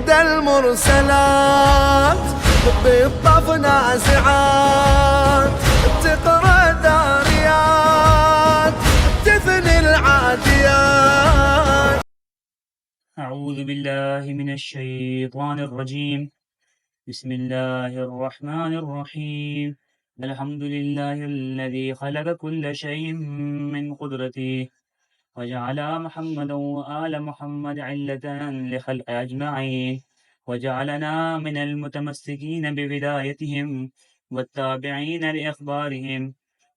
إحدى المرسلات بالطف نازعات تقرأ ذاريات تثني العاديات. أعوذ بالله من الشيطان الرجيم. بسم الله الرحمن الرحيم. الحمد لله الذي خلق كل شيء من قدرته وجعل محمدا وآل محمد علة لخلق أجمعين وجعلنا من المتمسكين ببدايتهم والتابعين لإخبارهم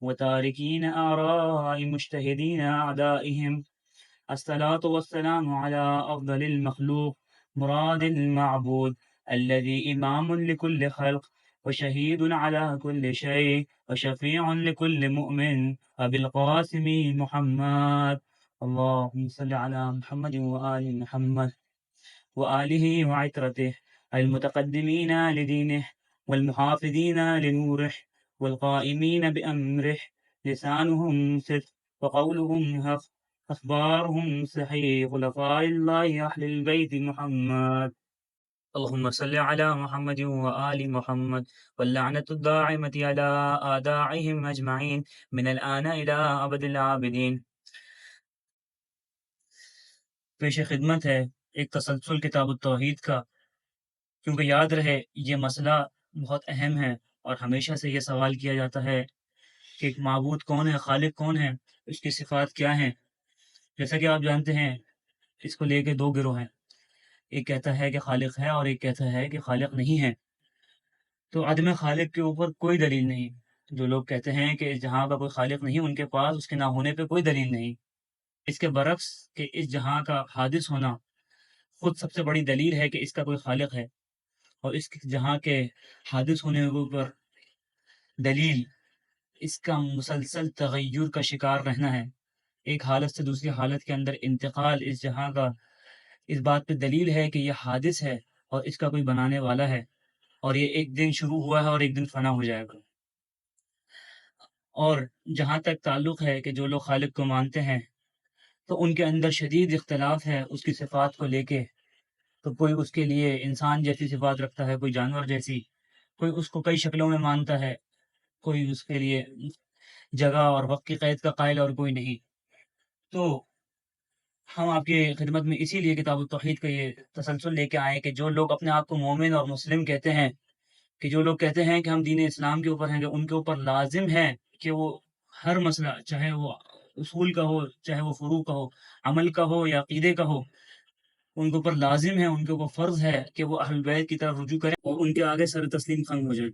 وتاركين آراء مجتهدين أعدائهم. الصلاة والسلام على أفضل المخلوق مراد المعبود الذي إمام لكل خلق وشهيد على كل شيء وشفيع لكل مؤمن أبي القاسم محمد. اللهم صل على محمد وآل محمد وآله وعترته المتقدمين لدينه والمحافظين لنوره والقائمين بأمره لسانهم صدق وقولهم حق أخبارهم صحيح خلفاء الله أهل البيت محمد. اللهم صل على محمد وآل محمد واللعنة الداعمة على أعدائهم أجمعين من الآن إلى أبد العابدين. پیش خدمت ہے ایک تسلسل کتاب التوحید کا، کیونکہ یاد رہے یہ مسئلہ بہت اہم ہے اور ہمیشہ سے یہ سوال کیا جاتا ہے کہ ایک معبود کون ہے، خالق کون ہے، اس کی صفات کیا ہیں۔ جیسا کہ آپ جانتے ہیں اس کو لے کے دو گروہ ہیں، ایک کہتا ہے کہ خالق ہے اور ایک کہتا ہے کہ خالق نہیں ہے۔ تو عدم خالق کے اوپر کوئی دلیل نہیں۔ جو لوگ کہتے ہیں کہ اس جہاں کا کوئی خالق نہیں، ان کے پاس اس کے نہ ہونے پہ کوئی دلیل نہیں۔ اس کے برعکس کہ اس جہاں کا حادث ہونا خود سب سے بڑی دلیل ہے کہ اس کا کوئی خالق ہے، اور اس جہاں کے حادث ہونے کے اوپر دلیل اس کا مسلسل تغیر کا شکار رہنا ہے، ایک حالت سے دوسری حالت کے اندر انتقال اس جہاں کا اس بات پہ دلیل ہے کہ یہ حادث ہے اور اس کا کوئی بنانے والا ہے، اور یہ ایک دن شروع ہوا ہے اور ایک دن فنا ہو جائے گا۔ اور جہاں تک تعلق ہے کہ جو لوگ خالق کو مانتے ہیں تو ان کے اندر شدید اختلاف ہے اس کی صفات کو لے کے۔ تو کوئی اس کے لیے انسان جیسی صفات رکھتا ہے، کوئی جانور جیسی، کوئی اس کو کئی شکلوں میں مانتا ہے، کوئی اس کے لیے جگہ اور وقت کی قید کا قائل اور کوئی نہیں۔ تو ہم آپ کی خدمت میں اسی لیے کتاب التوحید کا یہ تسلسل لے کے آئے کہ جو لوگ اپنے آپ کو مومن اور مسلم کہتے ہیں، کہ جو لوگ کہتے ہیں کہ ہم دین اسلام کے اوپر ہیں، کہ ان کے اوپر لازم ہے کہ وہ ہر مسئلہ، چاہے وہ اصول کا ہو، چاہے وہ فروع کا ہو، عمل کا ہو یا عقیدے کا ہو، ان کے اوپر لازم ہے، ان کے اوپر فرض ہے کہ وہ اہل بیت کی طرف رجوع کریں اور ان کے آگے سر تسلیم خم ہو جائیں۔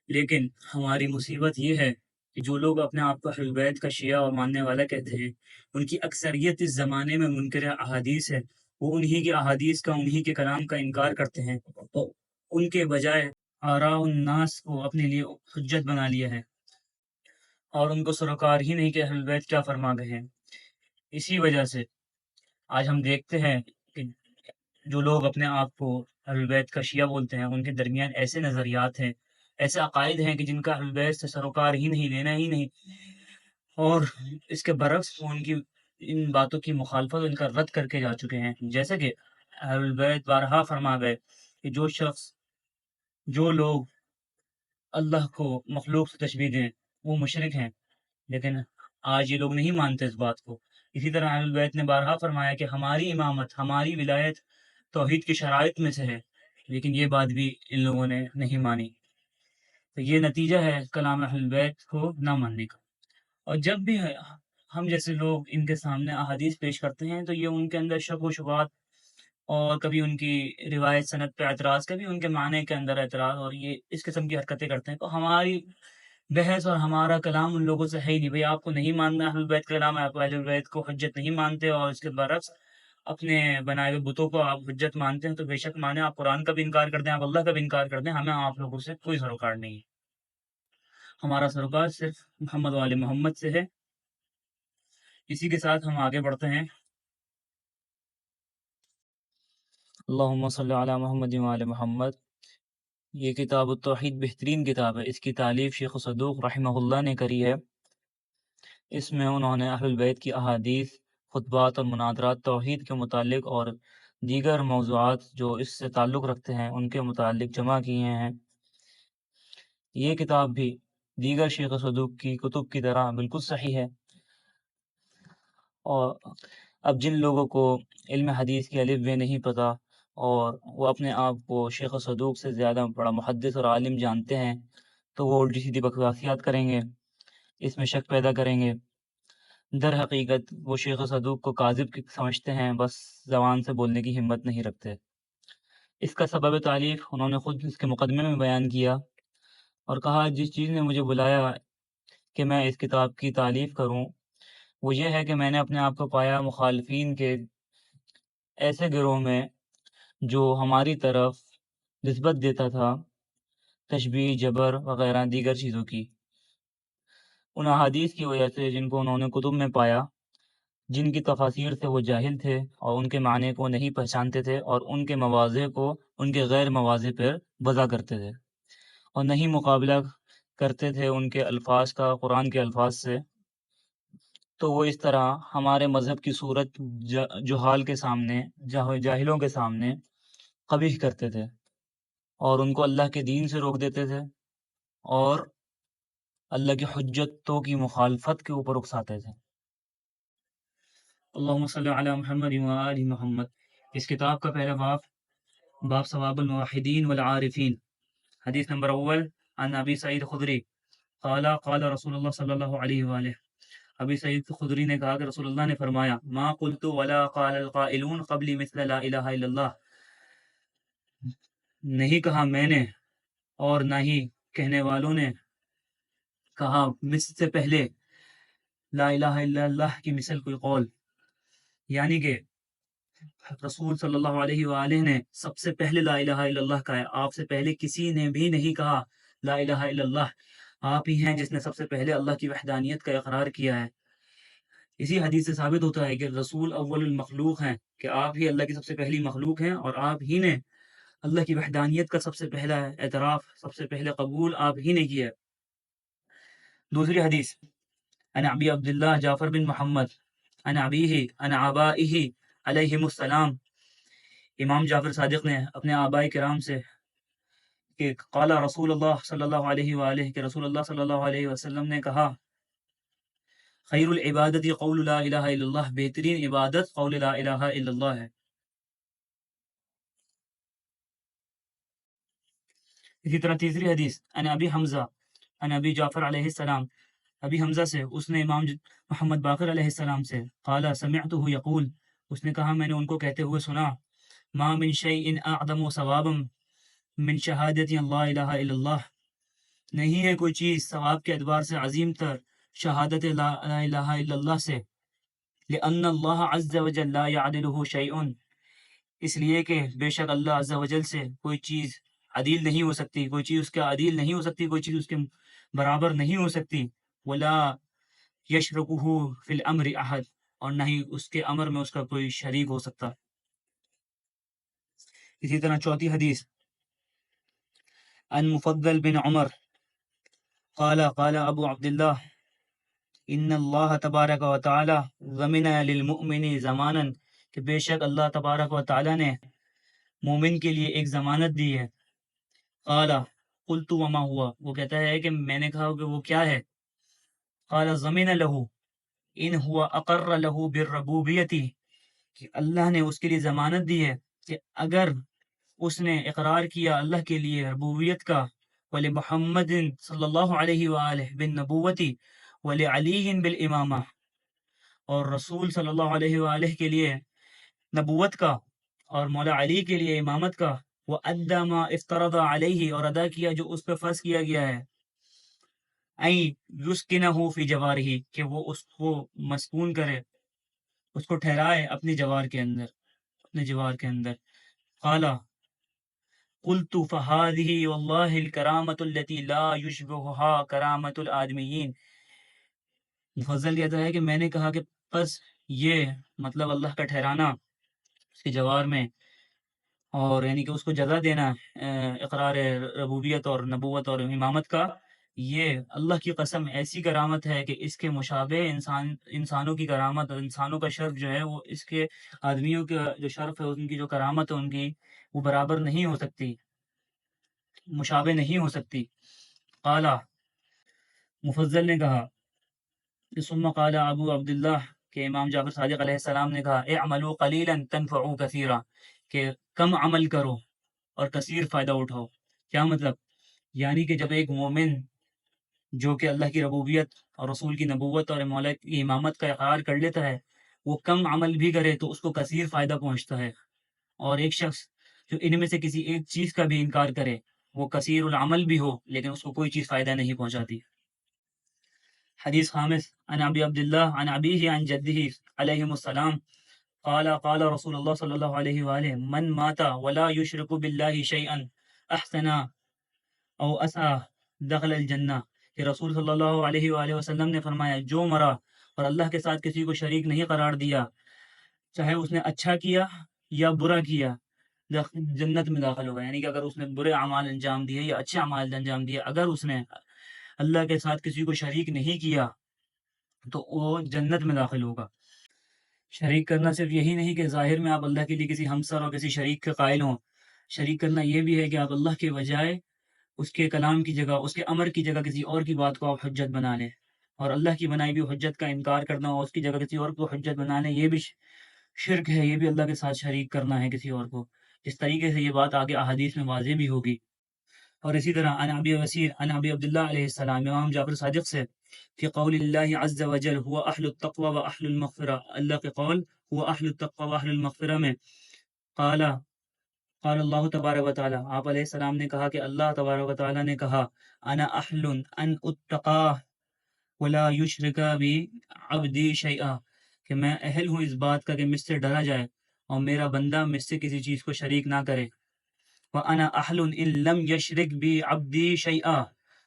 لیکن ہماری مصیبت یہ ہے کہ جو لوگ اپنے آپ کو اہل بیت کا شیعہ اور ماننے والا کہتے ہیں، ان کی اکثریت اس زمانے میں منکر احادیث ہے۔ وہ انہی کے احادیث کا، انہی کے کلام کا انکار کرتے ہیں، تو ان کے بجائے آراء الناس کو اپنے لیے حجت بنا لیا ہے، اور ان کو سروکار ہی نہیں کہ اہل بیت کیا فرما گئے ہیں۔ اسی وجہ سے آج ہم دیکھتے ہیں کہ جو لوگ اپنے آپ کو اہل بیت کا شیعہ بولتے ہیں، ان کے درمیان ایسے نظریات ہیں، ایسے عقائد ہیں کہ جن کا اہل بیت سے سروکار ہی نہیں، لینا ہی نہیں، اور اس کے برعکس وہ ان کی ان باتوں کی مخالفت، ان کا رد کر کے جا چکے ہیں۔ جیسے کہ اہل بیت بارہا فرما گئے کہ جو لوگ اللہ کو مخلوق سے تشبیہ دیں وہ مشرک ہیں، لیکن آج یہ لوگ نہیں مانتے اس بات کو۔ اسی طرح اہل بیت نے بارہا فرمایا کہ ہماری امامت، ہماری ولایت توحید کی شرائط میں سے ہے، لیکن یہ بات بھی ان لوگوں نے نہیں مانی۔ تو یہ نتیجہ ہے کلام اہل بیت کو نہ ماننے کا۔ اور جب بھی ہم جیسے لوگ ان کے سامنے احادیث پیش کرتے ہیں تو یہ ان کے اندر شک و شبہات، اور کبھی ان کی روایت سند پہ اعتراض، کبھی ان کے معنی کے اندر اعتراض، اور یہ اس قسم کی حرکتیں کرتے ہیں۔ تو ہماری بحث اور ہمارا کلام ان لوگوں سے ہے ہی نہیں۔ بھئی آپ کو نہیں ماننا اہل بیت کا کلام، آپ اہل بیت کو حجت نہیں مانتے، اور اس کے برعکس اپنے بنائے ہوئے بتوں کو آپ حجت مانتے ہیں، تو بے شک مانیں، آپ قرآن کا بھی انکار کر دیں، آپ اللہ کا بھی انکار کر دیں، ہمیں آپ لوگوں سے کوئی سروکار نہیں ہے۔ ہمارا سروکار صرف محمد وآل محمد سے ہے۔ اسی کے ساتھ ہم آگے بڑھتے ہیں۔ اللہم صلی علی محمد وآل محمد۔ یہ کتاب التوحید بہترین کتاب ہے، اس کی تالیف شیخ صدوق رحمہ اللہ نے کری ہے۔ اس میں انہوں نے اہل بیت کی احادیث، خطبات اور مناظرات توحید کے متعلق اور دیگر موضوعات جو اس سے تعلق رکھتے ہیں ان کے متعلق جمع کیے ہیں۔ یہ کتاب بھی دیگر شیخ صدوق کی کتب کی طرح بالکل صحیح ہے، اور اب جن لوگوں کو علم حدیث کی الف بے نہیں پتہ اور وہ اپنے آپ کو شیخ صدوق سے زیادہ بڑا محدث اور عالم جانتے ہیں تو وہ الٹی سیدھی بکواسیات کریں گے، اس میں شک پیدا کریں گے۔ در حقیقت وہ شیخ صدوق کو کاذب سمجھتے ہیں، بس زبان سے بولنے کی ہمت نہیں رکھتے۔ اس کا سبب تعلیف انہوں نے خود اس کے مقدمے میں بیان کیا اور کہا جس چیز نے مجھے بلایا کہ میں اس کتاب کی تالیف کروں وہ یہ ہے کہ میں نے اپنے آپ کو پایا مخالفین کے ایسے گروہ میں جو ہماری طرف نسبت دیتا تھا تشبیہ، جبر وغیرہ دیگر چیزوں کی، ان احادیث کی وجہ سے جن کو انہوں نے کتب میں پایا، جن کی تفاسیر سے وہ جاہل تھے اور ان کے معنی کو نہیں پہچانتے تھے اور ان کے مواضع کو ان کے غیر مواضع پر وضع کرتے تھے اور نہیں مقابلہ کرتے تھے ان کے الفاظ کا قرآن کے الفاظ سے، تو وہ اس طرح ہمارے مذہب کی صورت جہال کے سامنے، جاہلوں کے سامنے قبیح کرتے تھے اور ان کو اللہ کے دین سے روک دیتے تھے اور اللہ کی حجتوں کی مخالفت کے اوپر اکساتے تھے۔ اللہم صلی علی محمد و آل محمد۔ اس کتاب کا پہلا باب ثواب الموحدین والعارفین۔ حدیث نمبر اول، عن ابی سعید خدری قال قال رسول اللہ صلی اللہ علیہ وآلہ۔ ابی سعید خدری نے کہا کہ رسول اللہ نے فرمایا، ما قلت ولا قال القائلون قبلی مثل لا الہ الا اللہ، نہیں کہا میں نے اور نہ ہی کہنے والوں نے کہا مجھ سے پہلے لا الہ الا اللہ کی مثل کوئی قول، یعنی کہ رسول صلی اللہ علیہ وآلہ نے سب سے پہلے لا الہ الا اللہ کہا ہے، آپ سے پہلے کسی نے بھی نہیں کہا لا الہ الا اللہ، آپ ہی ہیں جس نے سب سے پہلے اللہ کی وحدانیت کا اقرار کیا ہے۔ اسی حدیث سے ثابت ہوتا ہے کہ رسول اول المخلوق ہیں، کہ آپ ہی اللہ کی سب سے پہلی مخلوق ہیں اور آپ ہی نے اللہ کی وحدانیت کا سب سے پہلا اعتراف، سب سے پہلے قبول آپ ہی نے کیا ہے۔ دوسری حدیث، عن ابی عبداللہ جعفر بن محمد عن ابیہ عن آبائہ علیہم السلام، امام جعفر صادق نے اپنے آبائی کرام سے کہ قال رسول اللہ صلی اللہ علیہ وآلہ، کہ رسول اللہ صلی اللہ علیہ وسلم نے کہا، خیر العبادت قول لا الہ الا اللہ، بہترین عبادت قول لا الہ الا اللہ ہے۔ اسی طرح تیسری حدیث، عن ابی حمزہ عن ابی جعفر علیہ السلام، ابی حمزہ سے، اس نے امام محمد باقر علیہ السلام سے، قال سمعتہ یقول، اس نے کہا میں نے ان کو کہتے ہوئے سنا، ما من شیء اعظم ثوابا من شہادت لا الہ الا اللہ، نہیں ہے کوئی چیز ثواب کے اعتبار سے عظیم تر شہادت لا الہ الا اللہ سے، لأن اللہ عز وجل لا يعدلہ شیء، اس لیے کہ بے شک اللہ عز وجل سے کوئی چیز عدیل نہیں ہو سکتی، کوئی چیز اس کا عدیل نہیں ہو سکتی، کوئی چیز اس کے برابر نہیں ہو سکتی، ولا یشرکہ فی الامر احد، اور نہ ہی اس کے امر میں اس کا کوئی شریک ہو سکتا۔ اسی طرح چوتھی حدیث، عن مفضل بن عمر قال قال ابو عبداللہ ان اللہ تبارک و تعالی ضمن للمؤمن زمانا، کہ بے شک اللہ تبارک و تعالی نے مومن کے لیے ایک ضمانت دی ہے۔ قال قلت وما ہوا، وہ کہتا ہے کہ میں نے کہا کہ وہ کیا ہے؟ قال ضمن لہ ان ہوا اقر لہ بالربوبیت، کہ اللہ نے اس کے لیے ضمانت دی ہے کہ اگر اس نے اقرار کیا اللہ کے لیے ربوبیت کا، ولمحمد صلی اللہ علیہ وآلہ بالنبوت ولعلی بالامامہ، اور رسول صلی اللہ علیہ وآلہ کے لیے نبوت کا اور مولا علی کے لیے امامت کا، وَأَدَّى مَا افترض علیہ، اور ادا کیا جو اس پہ فرض کیا گیا ہے، یسکنہ فی جوارہ، کہ وہ اس کو مسکون کرے، اس کو ٹھہرائے اپنی جوار کے اندر، اپنے جوار کے اندر۔ قال قلت فهذه والله الكرامة التي لا يشبهها کرامۃ الآدمیین، مفضل کہتا ہے کہ میں نے کہا کہ بس یہ مطلب اللہ کا ٹھہرانا اس کے جوار میں، اور یعنی کہ اس کو جزا دینا اقرار ربوبیت اور نبوت اور امامت کا، یہ اللہ کی قسم ایسی کرامت ہے کہ اس کے مشابہ انسانوں کی کرامت اور انسانوں کا شرف جو ہے وہ اس کے آدمیوں کا جو شرف ہے، ان کی جو کرامت ہے ان کی، وہ برابر نہیں ہو سکتی، مشابہ نہیں ہو سکتی۔ قال، مفضل نے کہا، ثم قال ابو عبداللہ، کہ امام جعفر صادق علیہ السلام نے کہا، اعملوا قلیلا تنفعوا کثیرا، کہ کم عمل کرو اور کثیر فائدہ اٹھاؤ۔ کیا مطلب؟ یعنی کہ جب ایک مومن جو کہ اللہ کی ربوبیت اور رسول کی نبوت اور مولا کی امامت کا اقرار کر لیتا ہے، وہ کم عمل بھی کرے تو اس کو کثیر فائدہ پہنچتا ہے، اور ایک شخص جو ان میں سے کسی ایک چیز کا بھی انکار کرے، وہ کثیر العمل بھی ہو لیکن اس کو کوئی چیز فائدہ نہیں پہنچاتی۔ حدیث خامس، عن ابی عبداللہ عن ابیہ عن جدہ علیہم السلام قال قال رسول اللہ صلی اللہ علیہ وآلہ من مات ولا یشرک باللہ شیئا احسن او اسعى دخل الجنہ، کہ رسول صلی اللہ علیہ وآلہ وسلم نے فرمایا، جو مرا اور اللہ کے ساتھ کسی کو شریک نہیں قرار دیا، چاہے اس نے اچھا کیا یا برا کیا، جنت میں داخل ہوگا۔ یعنی کہ اگر اس نے برے اعمال انجام دیے یا اچھے اعمال انجام دیے، اگر اس نے اللہ کے ساتھ کسی کو شریک نہیں کیا تو وہ جنت میں داخل ہوگا۔ شریک کرنا صرف یہی نہیں کہ ظاہر میں آپ اللہ کے لیے کسی ہمسر اور کسی شریک کے قائل ہوں، شریک کرنا یہ بھی ہے کہ آپ اللہ کے بجائے اس کے کلام کی جگہ، اس کے امر کی جگہ کسی اور کی بات کو آپ حجت بنا لیں، اور اللہ کی بنائی ہوئی حجت کا انکار کرنا اور اس کی جگہ کسی اور کو حجت بنا لیں، یہ بھی شرک ہے، یہ بھی اللہ کے ساتھ شریک کرنا ہے کسی اور کو۔ اس طریقے سے یہ بات آگے احادیث میں واضح بھی ہوگی۔ اور اسی طرح عن ابی وسیر عن ابی عبداللہ علیہ السلام، امام جعفر صادق سے، فی قول اللہ عز وجل هو اہل التقوی و اہل المغفرہ، اللہ کے قول هو اہل التقوی و اہل المغفرہ میں، قال قال اللہ تبارک و تعالی، آپ علیہ السلام نے کہا کہ اللہ تبارک و تعالی نے کہا، انا اہل ان اتقا ولا یشرک بی عبدی شیئا، کہ میں اہل ہوں اس بات کا کہ مجھ سے ڈرا جائے اور میرا بندہ مجھ سے کسی چیز کو شریک نہ کرے۔ وَأَنَا أَحْلٌ إِن لَمْ يَشْرِكْ بِي عَبْدِي شَيْئًا،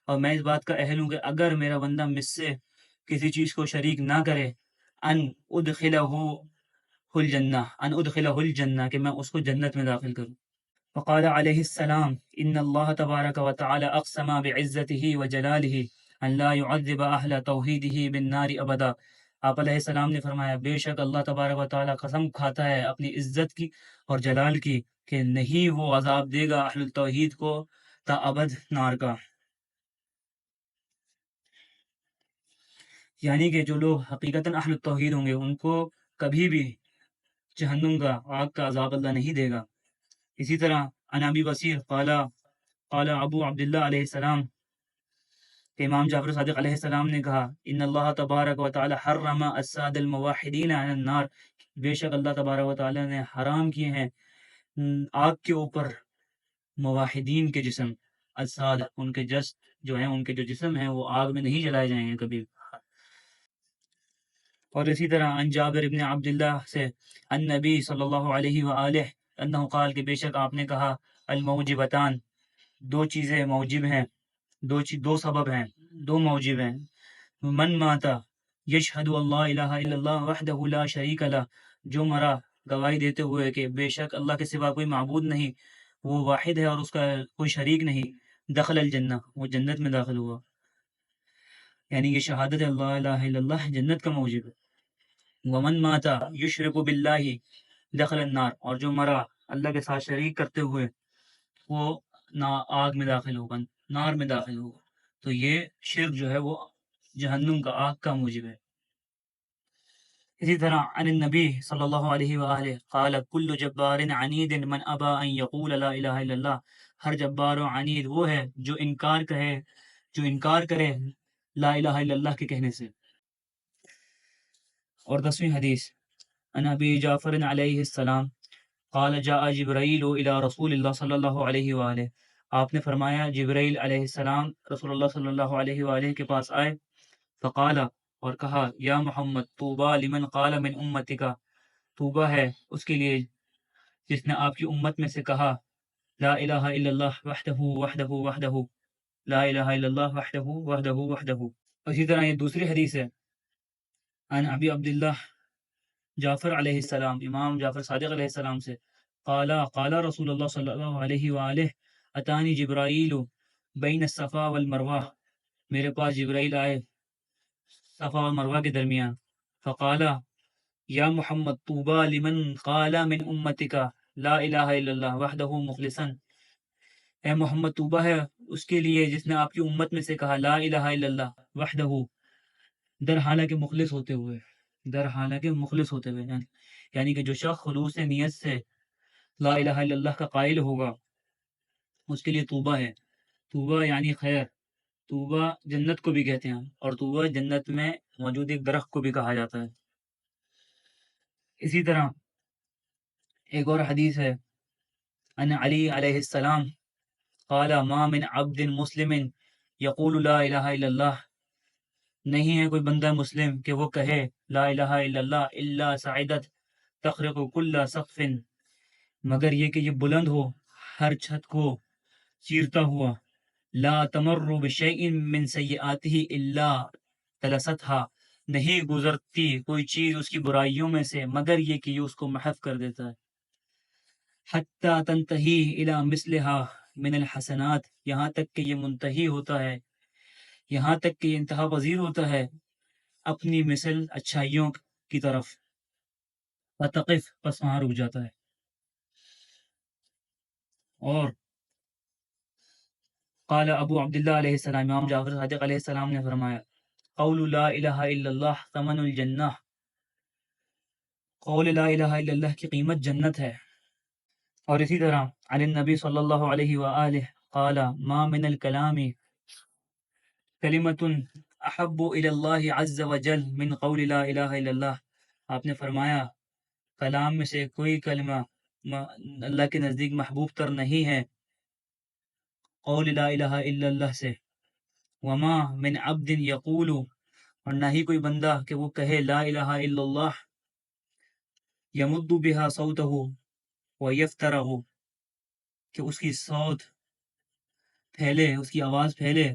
اور میں اس بات کا اہل ہوں کہ اگر میرا بندہ مجھ سے کسی چیز کو شریک نہ کرے، ان ادخلہ الجنہ، کہ میں اس کو جنت میں داخل کروں۔ وقال علیہ السلام، ان اللہ تبارک و تعالی اقسم بعزته وجلالہ ان لا يعذب اہل توحیدہ بالنار ابدا، آپ علیہ السلام نے فرمایا، بے شک اللہ تبارک و تعالی قسم کھاتا ہے اپنی عزت کی اور جلال کی کہ نہیں وہ عذاب دے گا اہل التوحید کو تا ابد نار کا۔ یعنی کہ جو لوگ حقیقتاً اہل التوحید ہوں گے ان کو کبھی بھی جہنم کا، آگ کا عذاب اللہ نہیں دے گا۔ اسی طرح عن ابی بصیر قال ابو عبداللہ علیہ السلام، کہ امام جعفر صادق علیہ السلام نے کہا، ان اللہ تبارک و تعالی حرم الساد الموحدین علی النار، بے شک اللہ تبارک و تعالی نے حرام کیے ہیں آگ کے اوپر موحدین کے جسم، الساد ان کے جسد جو ہیں، ان کے جو جسم ہیں وہ آگ میں نہیں جلائے جائیں گے کبھی۔ اور اسی طرح عن جابر ابن عبداللہ سے عن نبی صلی اللہ علیہ وآلہ انہ قال، کہ بے شک آپ نے کہا، الموجبتان، دو چیزیں موجب ہیں، دو سبب ہیں، دو موجب ہیں، من ماتا یشہد اللہ الہ الا اللہ وحدہ لا شریک لہ، جو مرا گواہی دیتے ہوئے کہ بے شک اللہ کے سوا کوئی معبود نہیں، وہ واحد ہے اور اس کا کوئی شریک نہیں، دخل الجنہ، وہ جنت میں داخل ہوا۔ یعنی کہ شہادت اللہ الہ الا اللہ جنت کا موجب ہے۔ ومن ماتا یشرک باللہ دخل النار، اور جو مرا اللہ کے ساتھ شریک کرتے ہوئے وہ آگ میں داخل ہوگا، نار میں داخل ہوگا۔ تو یہ شرک جو ہے وہ جہنم کا، آگ کا موجب ہے۔ اسی طرح عن النبی صلی اللہ علیہ وآلہ قال کل جبار عنید من ابا ان یقول لا الہ الا اللہ، ہر جبار و عنید وہ ہے جو انکار کرے لا الہ الا اللہ کے کہنے سے۔ اور 10ویں حدیث، عن ابی جعفر علیہ السلام قال جاء جبرائیل الی رسول اللہ صلی اللہ علیہ وآلہ، آپ نے فرمایا جبرائیل علیہ السلام رسول اللہ صلی اللہ علیہ وآلہ کے پاس آئے، فقال، اور کہا، یا محمد طوبى لمن قال من امتک، طوبہ ہے اس کے لیے جس نے آپ کی امت میں سے کہا، لا الہ الا اللہ وحدہ وحدہ وحدہ، لا الہ الا اللہ وحدہ وحدہ وحدہ۔ اسی طرح یہ دوسری حدیث ہے، عن ابی عبداللہ جعفر علیہ السلام، امام جعفر صادق علیہ السلام سے، قال رسول اللہ صلی اللہ علیہ وآلہ اتانی جبرائیل بین الصفا والمروہ، میرے پاس جبرائیل آئے صفا اور مروہ کے درمیان، فقالا یا محمد طوبى لمن قال من امتک لا الہ الا اللہ وحدہ مخلصا، اے محمد طوبہ ہے اس کے لیے جس نے آپ کی امت میں سے کہا لا الہ الا اللہ وحدہ، در حالانکہ مخلص ہوتے ہوئے، در حالانکہ مخلص ہوتے ہوئے، یعنی کہ جو شخص خلوص نیت سے لا الہ الا اللہ کا قائل ہوگا اس کے لیے طوبہ ہے۔ طوبہ یعنی خیر، طوبہ جنت کو بھی کہتے ہیں، اور طوبہ جنت میں موجود ایک درخت کو بھی کہا جاتا ہے۔ اسی طرح ایک اور حدیث ہے، ان علی علیہ السلام قال ما من عبد مسلم یقول لا الہ الا اللہ، نہیں ہے کوئی بندہ مسلم کہ وہ کہے لا الہ الا اللہ الا سعدت تخرق کل سقف، مگر یہ کہ یہ بلند ہو ہر چھت کو چیرتا ہوا، لا تمر بشیء من سیئاتہ الا تلستها، نہیں گزرتی کوئی چیز اس کی برائیوں میں سے مگر یہ کہ یہ اس کو محو کر دیتا ہے، حتی تنتہی الی مثلها من الحسنات، یہاں تک کہ یہ منتہی ہوتا ہے، یہاں تک کہ یہ انتہا پذیر ہوتا ہے اپنی مثل اچھائیوں کی طرف، فتقف، پس وہاں رک جاتا ہے۔ اور قال ابو عبداللہ علیہ السلام، امام جعفر صادق علیہ السلام نے فرمایا قول لا الہ الا اللہ ثمن الجنہ، قول لا الہ الا اللہ کی قیمت جنت ہے۔ اور اسی طرح عن النبی صلی اللہ علیہ وآلہ قال ما من الکلام کلمۃ احب الی اللہ عز وجل من قول لا الہ الا اللہ، آپ نے فرمایا کلام میں سے کوئی کلمہ اللہ کے نزدیک محبوب تر نہیں ہے قول لا الہ الا اللہ سے، وما من عبد یقول، اور نہ ہی کوئی بندہ کہ وہ کہے لا الہ الا اللہ یمد بها صوتہ ویفترہ، کہ اس کی صوت پھیلے، اس کی آواز پھیلے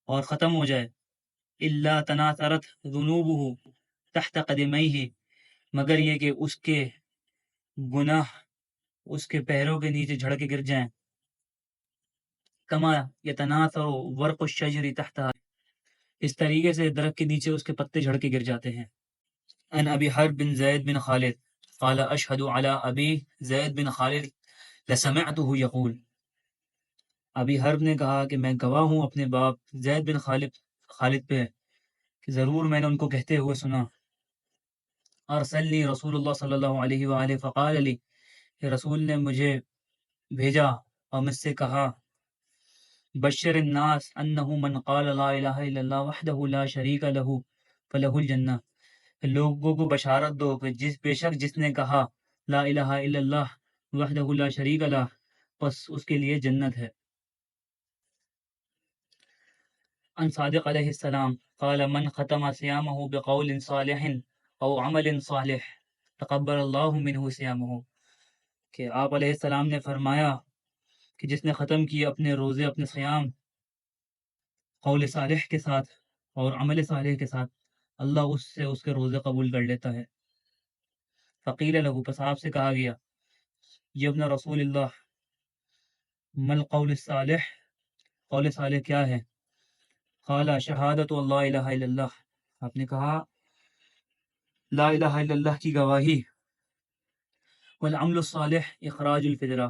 اور ختم ہو جائے، الا تناثرت ذنوبہ تحت قدمیہ، مگر یہ کہ اس کے گناہ اس کے پیروں کے نیچے جھڑ کے گر جائیں، کما یتناثر ورق الشجر تحتها، اس طریقے سے درخت کے نیچے اس کے پتے جھڑ کے گر جاتے ہیں۔ ان ابی حرب بن زید بن خالد قال اشہد علی ابی زید بن خالد لسمعته یقول، ابی حرب نے کہا کہ میں گواہ ہوں اپنے باپ زید بن خالد پہ کہ ضرور میں نے ان کو کہتے ہوئے سنا، ارسلنی رسول اللہ صلی اللہ علیہ وآلہ فقال لی، کہ رسول نے مجھے بھیجا اور مجھ سے کہا بشر الناس انہ من قال لا الہ الا اللہ وحدہ لا شریک لہ فلہ الجنہ، لوگوں کو بشارت دو کہ بے شک جس نے کہا لا الہ الا اللہ وحدہ لا شریک لہ، پس اس کے لیے جنت ہے۔ ان صادق علیہ السلام قال من ختم صیامہ بقول صالح او عمل صالح تقبل اللہ منہ صیامہ، کہ آپ علیہ السلام نے فرمایا کہ جس نے ختم کیا اپنے روزے اپنے صیام قول صالح کے ساتھ اور عمل صالح کے ساتھ، اللہ اس سے اس کے روزے قبول کر لیتا ہے۔ فقیل لہو، پس آپ سے کہا گیا یہ ابن رسول اللہ مل قول الصالح، قول صالح کیا ہے؟ قال شہادت اللہ الہ الا اللہ، آپ نے کہا لا الہ الا اللہ کی گواہی، والعمل الصالح اخراج الفطرہ،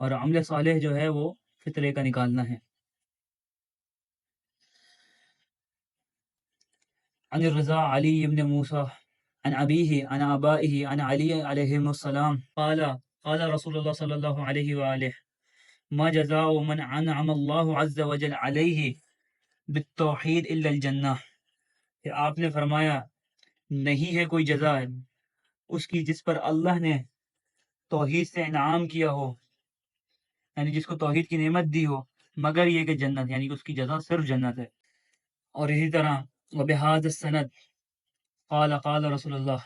اور عمل صالح جو ہے وہ فطرے کا نکالنا ہے۔ عن الرضا علی بن موسیٰ عن ابیہ عن آبائہ عن علی علیہ السلام قال قال رسول اللہ صلی اللہ علیہ وآلہ ما جزاء من انعم اللہ عز وجل علیہ بالتوحید الا الجنہ، کہ آپ نے فرمایا نہیں ہے کوئی جزا اس کی جس پر اللہ نے توحید سے انعام کیا ہو، یعنی جس کو توحید کی نعمت دی ہو، مگر یہ کہ جنت، یعنی کہ اس کی جزا صرف جنت ہے۔ اور اسی طرح وبہذا السند قال قال رسول اللہ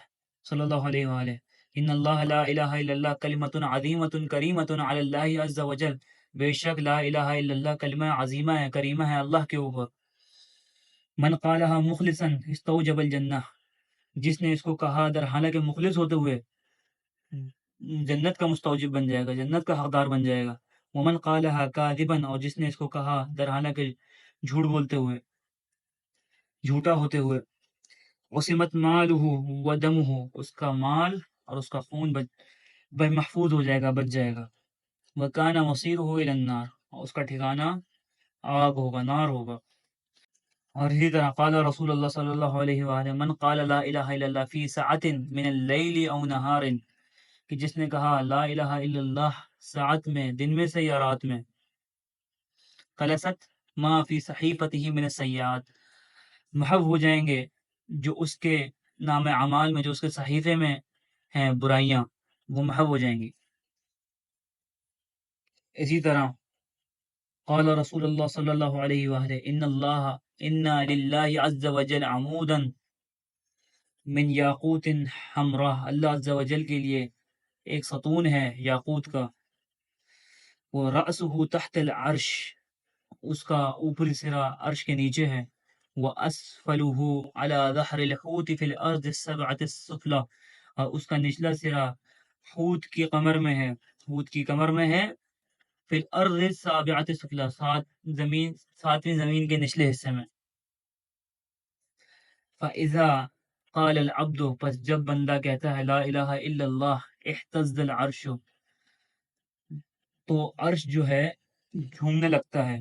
صلی اللہ علیہ وآلہ ان اللہ لا الہ الا اللہ کلمۃ عظیمۃ کریمۃ علی اللہ عز وجل، بے شک لا الہ الا اللہ کلمہ عظیمہ ہے، کریمہ ہے اللہ کے اوپر، من قالها مخلصا استوجب الجنہ، جس نے اس کو کہا در حالانکہ مخلص ہوتے ہوئے جنت کا مستوجب بن جائے گا، جنت کا حقدار بن جائے گا، ومن قالها کاذبا، اور جس نے اس کو کہا در حالانکہ جھوٹ بولتے ہوئے، جھوٹا ہوتے ہوئے، وسمت مالہ ودمہ، اس کا مال اور اس کا خون محفوظ ہو جائے گا، بچ جائے گا، وکان مصیرہ الی النار، اور اس کا ٹھکانہ آگ ہوگا، نار ہوگا۔ اور اسی طرح قال رسول اللہ صلی اللہ علیہ وآلہ من قال لا الہ الا اللہ فی ساعت من اللیل او نہار، کہ جس نے کہا لا الہ الا اللہ ساعت میں، دن میں سے یا رات میں، خلصت ما فی صحیفتہ من السیئات، محو ہو جائیں گے جو اس کے نام اعمال میں، جو اس کے صحیفے میں ہیں برائیاں، وہ محو ہو جائیں گی۔ اسی طرح قال رسول اللہ صلی اللہ علیہ وآلہ ان للہ عز وجل عمودا من یاقوت حمراء، اللہ عز وجل کے لیے ایک ستون ہے یاقوت کا، وہ رأسہ تحت العرش، اس کا اوپری سرا عرش کے نیچے ہے، واسفلہ علی ظہر الحوت فی الارض السبعۃ السفلی، اور اس کا نچلا سرا حوت کی کمر میں ہے، حوت کی کمر میں ہے، فی الارض السابعۃ السفلی، ساتویں زمین کے نچلے حصے میں۔ فَإِذَا قَالَ الْعَبْدُ، پس جب بندہ کہتا ہے لا الہ الا اللہ، اہتز العرش، تو عرش جو ہے جھومنے لگتا ہے،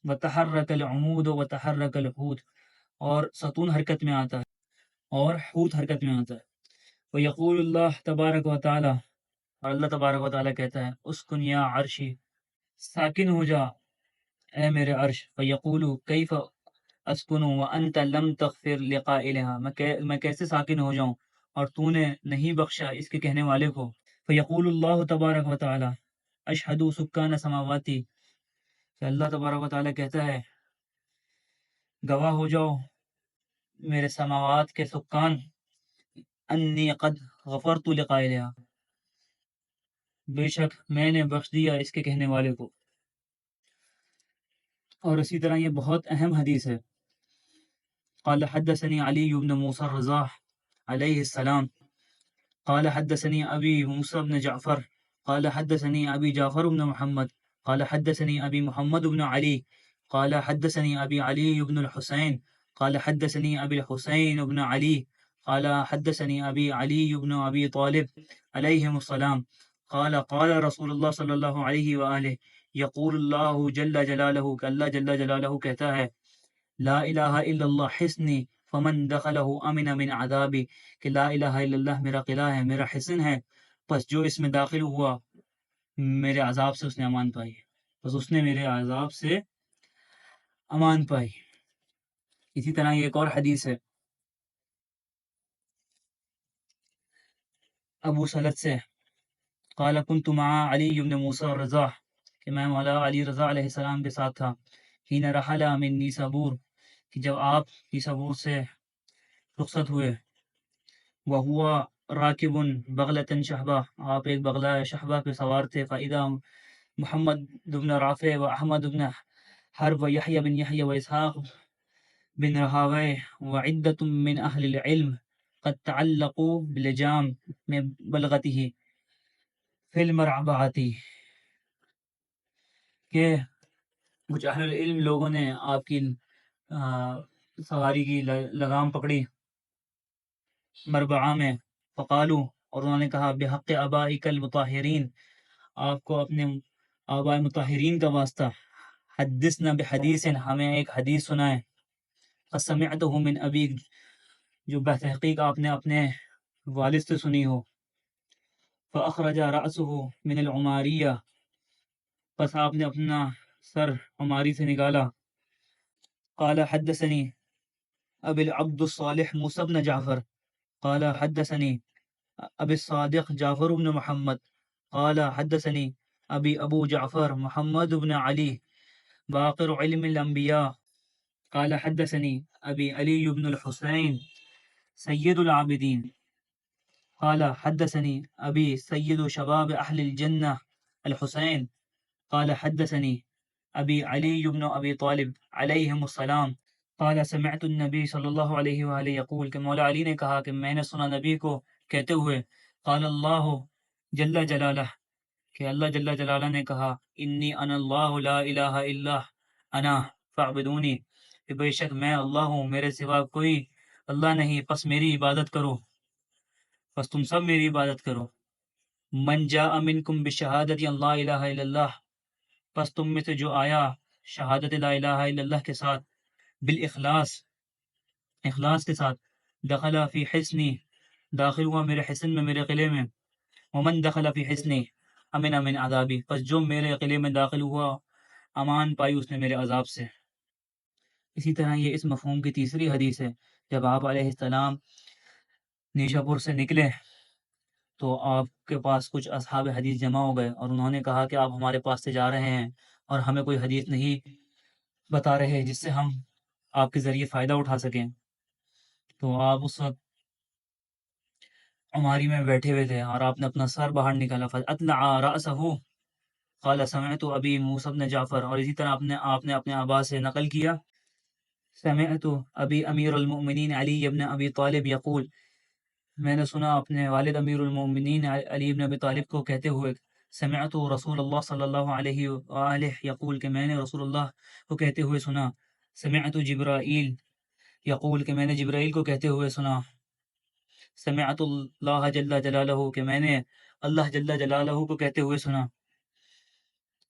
وتحرک العمود وتحرک الحوت، اور ستون حرکت میں آتا ہے اور حوت حرکت میں آتا ہے، ویقول اللہ تبارک و تعالی، اور اللہ تبارک و تعالی کہتا ہے اسکن یا عرشی، ساکن ہو جا اے میرے عرش، فیقول کیف اسکن وانت لم تغفر لقائلها، میں کیسے ساکن ہو جاؤں اور تو نے نہیں بخشا اس کے کہنے والے کو۔ فیقول اللہ تبارک و تعالی اشہد سکان سماواتی، کہ اللہ تبارک و تعالی کہتا ہے گواہ ہو جاؤ میرے سماوات کے سکان، انی قد غفرت لقائلها، بے شک میں نے بخش دیا اس کے کہنے والے کو۔ اور اسی طرح یہ بہت اہم حدیث ہے۔ قال حدثني علي بن موسى الرزاح عليه السلام قال حدثني أبي موسى بن جعفر قال حدثني أبي جعفر بن محمد قال حدثني أبي محمد بن علي قال حدثني أبي علي بن الحسين قال حدثني أبي الحسين بن علي قال حدثني أبي علي بن أبي طالب عليهم السلام قال قال رسول الله صلی اللہ علیہ وآلہ، یقول اللہ جل جلالہ، کہ اللہ جل جلالہ کہتا ہے لا الہ الا اللہ حصنی فمن دخلہ امن من عذابی، کہ لا الہ الا اللہ میرا قلعہ ہے، میرا حصن ہے، پس جو اس میں داخل ہوا میرے عذاب سے اس نے امان پائی، پس اس نے میرے عذاب سے امان پائی۔ اسی طرح یہ ایک اور حدیث ہے ابو سلط سے، قال كنت مع علی بن موسیٰ الرزاح، کہ میں مولا علی رضا علیہ السلام کے ساتھ تھا، حین رحل من نیسابور، کہ جب آپ نیسابور سے رخصت ہوئے، وَهُوَ راکب بغلة شہبہ، آپ ایک بغلہ شہبہ پہ سوار تھے، فَإِذَا محمد بن رافع و احمد بن حرب و یحییٰ بن یحییٰ و اسحاق بن راہویہ وعدۃ من اہل العلم قد تعلقوا بلجام من بلغته فی المرعبات، کہ کچھ اہل العلم لوگوں نے آپ کی سواری کی لگام پکڑی مربعہ میں، فقالو، اور انہوں نے کہا بحق آبائک المطہرین، آپ کو اپنے آباء مطہرین کا واسطہ، حدثنا بحدیث، ہمیں ایک حدیث سنائے، فسمعته من ابیک، جو بتحقیق آپ نے اپنے والد سے سنی ہو، فاخرج رأسه من العماریہ، پس آپ نے اپنا سر عماری سے نکالا، قال حدثني ابی العبد الصالح موسى بن جعفر قال حدثني ابی الصادق جعفر بن محمد قال حدثني ابی ابو جعفر محمد بن علی باقر علم الانبیاء قال حدثني ابی علی بن الحسین سید العابدین قال حدثني ابی سید شباب اہل الجنہ الحسین قال حدثني ابی علی بن ابی طالب علیہم السلام قال سمعت النبی صلی اللہ علیہ وآلہ یقول، کہ مولا علی نے کہا کہ میں نے سنا نبی کو کہتے ہوئے، قال اللہ جل جلالہ، کہ اللہ جل جلالہ نے کہا انی انا اللہ لا الہ الا انا فاعبدونی، کہ بے شک میں اللہ ہوں، میرے سوا کوئی اللہ نہیں، پس میری عبادت کرو، پس تم سب میری عبادت کرو۔ من جاء منکم بشہادت ان لا الہ الا اللہ، پس تم میں سے جو آیا شہادت لا الہ الا اللہ کے ساتھ، بالاخلاص، اخلاص کے ساتھ، دخل فی حصنی، داخل ہوا میرے حصن میں، میرے قلعے میں، ومن دخل فی حصنی امن من عذابی، پس جو میرے قلعے میں داخل ہوا امان پائی اس نے میرے عذاب سے۔ اسی طرح یہ اس مفہوم کی تیسری حدیث ہے۔ جب آپ علیہ السلام نیشا پور سے نکلے تو آپ کے پاس کچھ اصحاب حدیث جمع ہو گئے اور انہوں نے کہا کہ آپ ہمارے پاس سے جا رہے ہیں اور ہمیں کوئی حدیث نہیں بتا رہے جس سے ہم آپ کے ذریعے فائدہ اٹھا سکیں۔ تو آپ اس وقت عماری میں بیٹھے ہوئے تھے اور آپ نے اپنا سر باہر نکالا، فَأَطْلَعَ رَأْسَهُ قال سمعت ابی موسیٰ بن جعفر، اور اسی طرح آپ نے اپنے آبا سے نقل کیا، سمعت ابی امیر المؤمنین علی بن ابی طالب یقول، میں نے سنا اپنے والد امیر المؤمنین علی بن ابی طالب کو کہتے ہوئے، سمعت رسول اللہ صلی اللہ علیہ وآلہ یقول، کہ میں نے رسول اللہ کو کہتے ہوئے سنا، سمعت جبرائیل یقول، کہ میں نے جبرائیل کو کہتے ہوئے سنا، سمعت اللہ جل جلالہ، کہ میں نے اللہ جل جلالہ کو کہتے ہوئے سنا،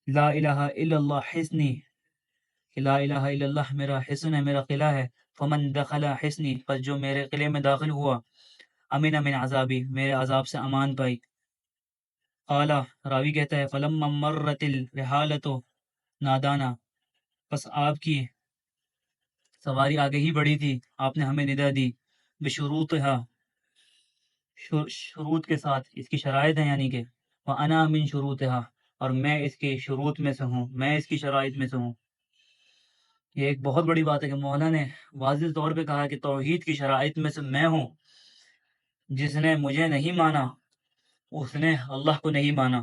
لا الہ الا اللہ حسنی، کہ لا الہ الا اللہ میرا حسن ہے، میرا قلعہ ہے، فمن دخل حسنی، پس جو میرے قلعے میں داخل ہوا، امن من عذابی، میرے عذاب سے امان پائی۔ قال، راوی کہتا ہے، فلما مرت الرحالۃ نادانا، پس آپ کی سواری آگے ہی بڑھی تھی، آپ نے ہمیں ندا دی، بشروطہا، شروط کے ساتھ، اس کی شرائط ہیں، یعنی کہ وانا من شروطہا، اور میں اس کے شروط میں سے ہوں، میں اس کی شرائط میں سے ہوں۔ یہ ایک بہت بڑی بات ہے کہ مولا نے واضح طور پہ کہا کہ توحید کی شرائط میں سے میں ہوں، جس نے مجھے نہیں مانا اس نے اللہ کو نہیں مانا،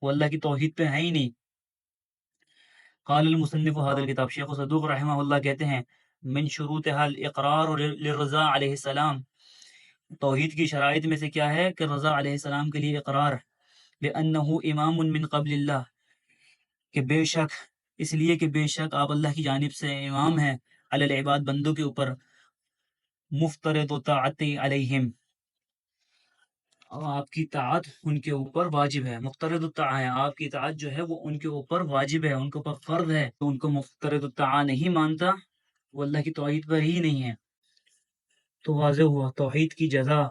وہ اللہ کی توحید پہ ہے ہی نہیں۔ قال المصنف هذا الكتاب، شیخ صدوق رحمہ اللہ کہتے ہیں، من شروطها الاقرار للرضا علیہ السلام، توحید کی شرائط میں سے کیا ہے کہ رضا علیہ السلام کے لیے اقرار، بأنه امام من قبل اللہ، کہ بے شک، اس لیے کہ بے شک آپ اللہ کی جانب سے امام ہیں، علی العباد، بندوں کے اوپر، مفترض طاعت علیہم، اور آپ کی طاعت ان کے اوپر واجب ہے، مفترض الطاعہ ہے، آپ کی طاعت جو ہے وہ ان کے اوپر واجب ہے، ان کے اوپر فرض ہے، تو ان کو مفترض الطاعہ نہیں مانتا وہ اللہ کی توحید پر ہی نہیں ہے۔ تو واضح ہوا توحید کی جزا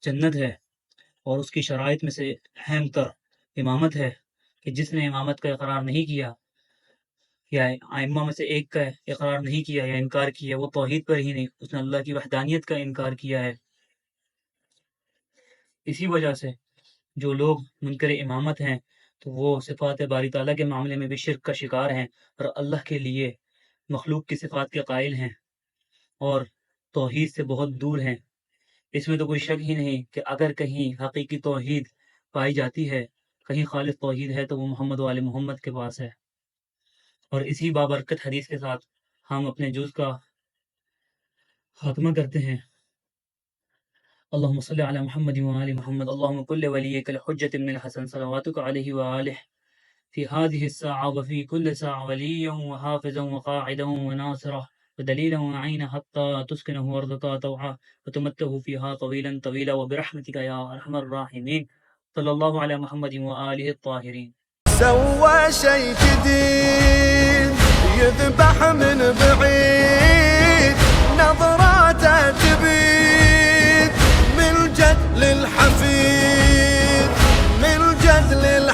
جنت ہے، اور اس کی شرائط میں سے اہم تر امامت ہے، کہ جس نے امامت کا اقرار نہیں کیا یا ائمہ میں سے ایک کا اقرار نہیں کیا یا انکار کیا، وہ توحید پر ہی نہیں، اس نے اللہ کی وحدانیت کا انکار کیا ہے۔ اسی وجہ سے جو لوگ منکر امامت ہیں تو وہ صفات باری تعالیٰ کے معاملے میں بھی شرک کا شکار ہیں، اور اللہ کے لیے مخلوق کی صفات کے قائل ہیں، اور توحید سے بہت دور ہیں۔ اس میں تو کوئی شک ہی نہیں کہ اگر کہیں حقیقی توحید پائی جاتی ہے، کہیں خالص توحید ہے، تو وہ محمد و آل محمد کے پاس ہے۔ اور اسی بابرکت حدیث کے ساتھ ہم اپنے جز کا خاتمہ کرتے ہیں۔ اللهم صل على محمد وآل محمد، اللهم كل وليك الحجة من الحسن صلواتك عليه وآله في هذه الساعة وفي كل ساعة، وليا وحافظا وقاعدا وناصرا ودليلا وعينا، حتى تسكنه أرضك طوعا وتمته فيها طويلا طويلا، وبرحمتك يا أرحم الراحمين، صلى الله على محمد وآله الطاهرين۔ سوى شي جديد يذبح من بعيد، نظراته تبيد من الجد للحفيد، من الجد للحفيد،